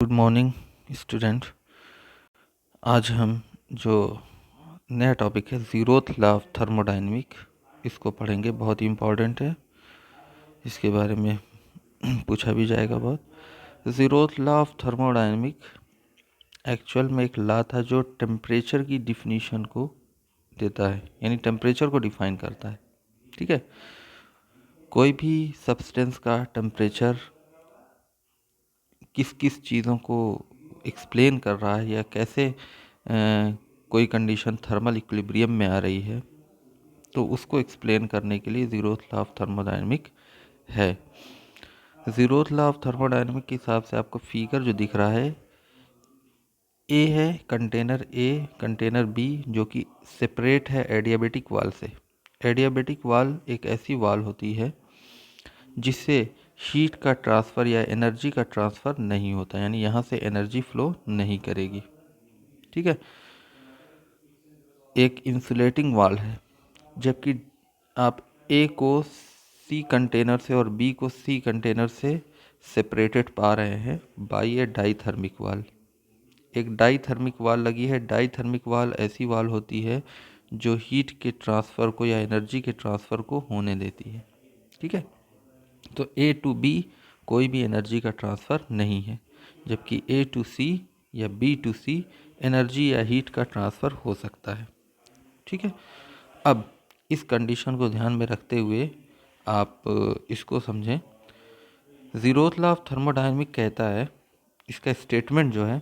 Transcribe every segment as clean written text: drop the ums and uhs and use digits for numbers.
Good morning student. आज हम जो नया टॉपिक है ज़ीरोथ लॉ ऑफ थर्मोडायनेमिक, इसको पढ़ेंगे। बहुत ही इम्पोर्टेंट है, इसके बारे में पूछा भी जाएगा बहुत। Zeroth law of thermodynamic actual में एक लॉ था जो टेम्परेचर की डिफिनीशन को देता है, यानी टेम्परेचर को डिफाइन करता है। ठीक है, कोई भी सब्सटेंस का टेम्परेचर किस किस चीज़ों को एक्सप्लेन कर रहा है या कैसे कोई कंडीशन थर्मल इक्विलिब्रियम में आ रही है, तो उसको एक्सप्लेन करने के लिए ज़ीरोथ लॉ ऑफ थर्मोडायनेमिक है। ज़ीरोथ लॉ ऑफ थर्मोडायनेमिक के हिसाब से आपको फिगर जो दिख रहा है, ए है कंटेनर ए, कंटेनर बी, जो कि सेपरेट है एडियाबेटिक वाल से। एडियाबेटिक वाल एक ऐसी वाल होती है जिससे हीट का ट्रांसफ़र या एनर्जी का ट्रांसफ़र नहीं होता, यानी यहाँ से एनर्जी फ्लो नहीं करेगी। ठीक है, एक इंसुलेटिंग वाल है, जबकि आप ए को सी कंटेनर से और बी को सी कंटेनर से सेपरेटेड पा रहे हैं बाई ए डाईथर्मिक वाल। एक डाईथर्मिक वाल लगी है। डाईथर्मिक वाल ऐसी वाल होती है जो हीट के ट्रांसफ़र को या एनर्जी के ट्रांसफ़र को होने देती है। ठीक है, तो ए टू बी कोई भी एनर्जी का ट्रांसफ़र नहीं है, जबकि ए टू सी या बी टू सी एनर्जी या हीट का ट्रांसफ़र हो सकता है। ठीक है, अब इस कंडीशन को ध्यान में रखते हुए आप इसको समझें। ज़ीरोथ लॉ ऑफ थर्मोडायनेमिक कहता है, इसका स्टेटमेंट जो है,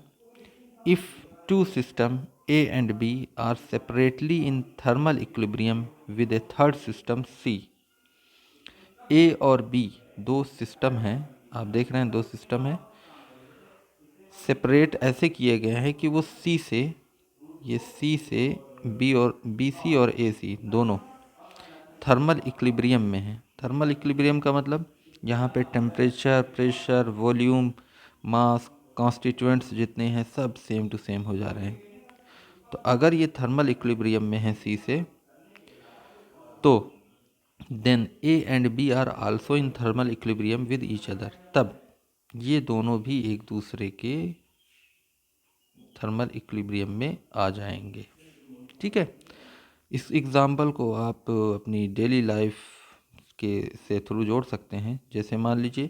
if two system A and B are separately in thermal equilibrium with a third system C. A और बी दो सिस्टम हैं, आप देख रहे हैं दो सिस्टम हैं, सेपरेट ऐसे किए गए हैं कि वो सी से, ये सी से बी और बी सी और ए सी दोनों थर्मल इक्विलिब्रियम में है। थर्मल इक्विलिब्रियम का मतलब यहाँ पे टेम्परेचर, प्रेशर, वॉल्यूम, मास, कॉन्स्टिट्यूएंट्स जितने हैं सब सेम टू सेम हो जा रहे हैं। तो अगर ये थर्मल इक्विलिब्रियम में है सी से, तो then A and B are also in thermal equilibrium with each other, तब ये दोनों भी एक दूसरे के थर्मल इक्विलिब्रियम में आ जाएंगे। ठीक है, इस एग्ज़ाम्पल को आप अपनी डेली लाइफ के से थ्रू जोड़ सकते हैं। जैसे मान लीजिए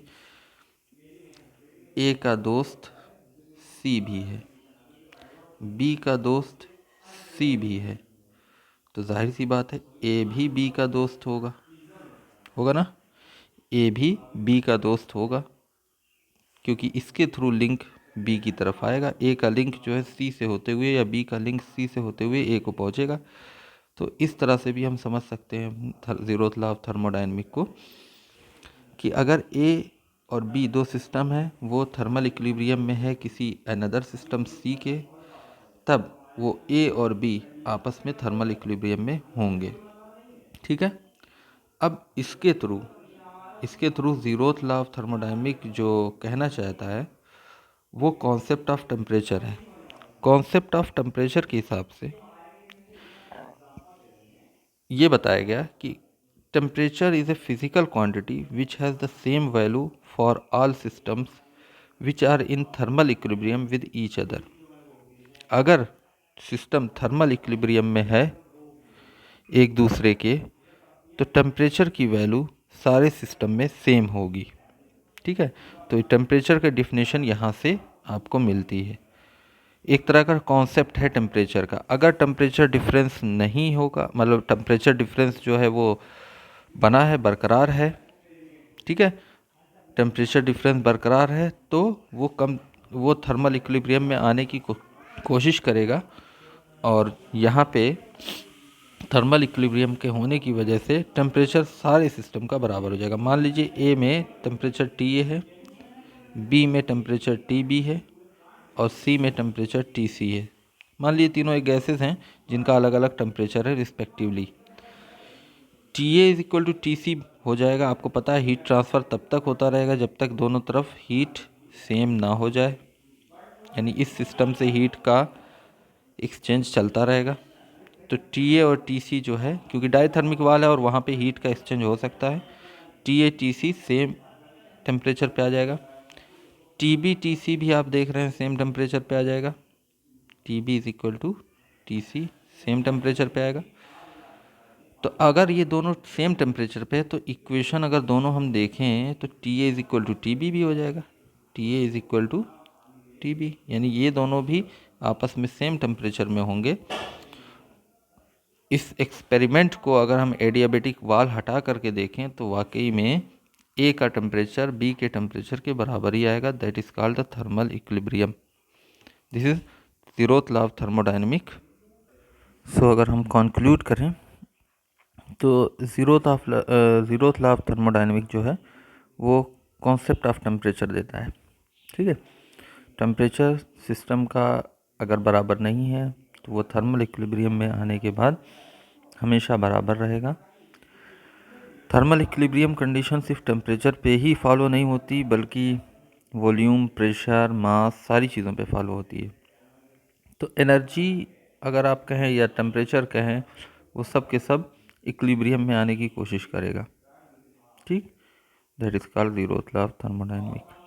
ए का दोस्त सी भी है, बी का दोस्त सी भी है, तो जाहिर सी बात है ए भी बी का दोस्त होगा, होगा ना। ए भी बी का दोस्त होगा, क्योंकि इसके थ्रू लिंक बी की तरफ आएगा। ए का लिंक जो है सी से होते हुए या बी का लिंक सी से होते हुए ए को पहुंचेगा। तो इस तरह से भी हम समझ सकते हैं ज़ीरोथ लॉ ऑफ थर्मोडायनेमिक को, कि अगर ए और बी दो सिस्टम है, वो थर्मल इक्विलिब्रियम में है किसी अनदर सिस्टम सी के, तब वो ए और बी आपस में थर्मल इक्विलिब्रियम में होंगे। ठीक है, अब इसके through zeroth law of thermodynamic जो कहना चाहता है वो कॉन्सेप्ट ऑफ टेम्परेचर है। कॉन्सेप्ट ऑफ टेम्परेचर के हिसाब से ये बताया गया कि temperature is a physical quantity which has the same value for all systems which are in thermal equilibrium with each other. अगर सिस्टम थर्मल इक्विलिब्रियम में है एक दूसरे के, तो टेम्परेचर की वैल्यू सारे सिस्टम में सेम होगी। ठीक है, तो टेम्परेचर का डिफिनेशन यहाँ से आपको मिलती है। एक तरह का कॉन्सेप्ट है टेम्परेचर का। अगर टेम्परेचर डिफरेंस नहीं होगा, मतलब टेम्परेचर डिफरेंस जो है वो बना है, बरकरार है, ठीक है, टेम्परेचर डिफरेंस बरकरार है, तो वो थर्मल इक्विलिब्रियम में आने की कोशिश करेगा। और यहाँ पे थर्मल इक्विलिब्रियम के होने की वजह से टेम्परेचर सारे सिस्टम का बराबर हो जाएगा। मान लीजिए ए में टेम्परेचर टी ए है, बी में टेम्परेचर टी बी है और सी में टेम्परेचर टी सी है। मान लीजिए तीनों एक गैसेस हैं जिनका अलग अलग टेम्परेचर है respectively. T A is equal to T C हो जाएगा। आपको पता है हीट ट्रांसफ़र तब तक होता रहेगा जब तक दोनों तरफ हीट सेम ना हो जाए, यानी इस सिस्टम से हीट का एक्सचेंज चलता रहेगा। तो टी ए और टी सी जो है, क्योंकि डायथर्मिक वाल है और वहाँ पे हीट का एक्सचेंज हो सकता है, T A T C same temperature पे आ जाएगा। टी बी टी सी भी आप देख रहे हैं सेम टेम्परेचर पे आ जाएगा, T B is equal to T C, same temperature पे आएगा। तो अगर ये दोनों सेम टेम्परेचर पे है तो इक्वेशन अगर दोनों हम देखें तो T A is equal to T B भी हो जाएगा, T A is equal to T B, यानी ये दोनों भी आपस में सेम टेम्परेचर में होंगे। इस एक्सपेरिमेंट को अगर हम एडियाबेटिक वाल हटा करके देखें तो वाकई में ए का टेम्परेचर बी के टेम्परेचर के बराबर ही आएगा, that is called the thermal equilibrium. This is zeroth law of thermodynamic. So अगर हम कंक्लूड करें तो जीरोथ लॉ ऑफ थर्मोडायनेमिक जो है वो कॉन्सेप्ट ऑफ टेम्परेचर देता है। ठीक है, टेम्परेचर सिस्टम का अगर बराबर नहीं है तो वो थर्मल इक्विलिब्रियम में आने के बाद हमेशा बराबर रहेगा। थर्मल इक्विलिब्रियम कंडीशन सिर्फ टेम्परेचर पे ही फॉलो नहीं होती बल्कि वॉल्यूम, प्रेशर, मास सारी चीज़ों पे फॉलो होती है। तो एनर्जी अगर आप कहें या टेम्परेचर कहें वो सब के सब इक्विलिब्रियम में आने की कोशिश करेगा। ठीक, that is called zeroth law of thermodynamic.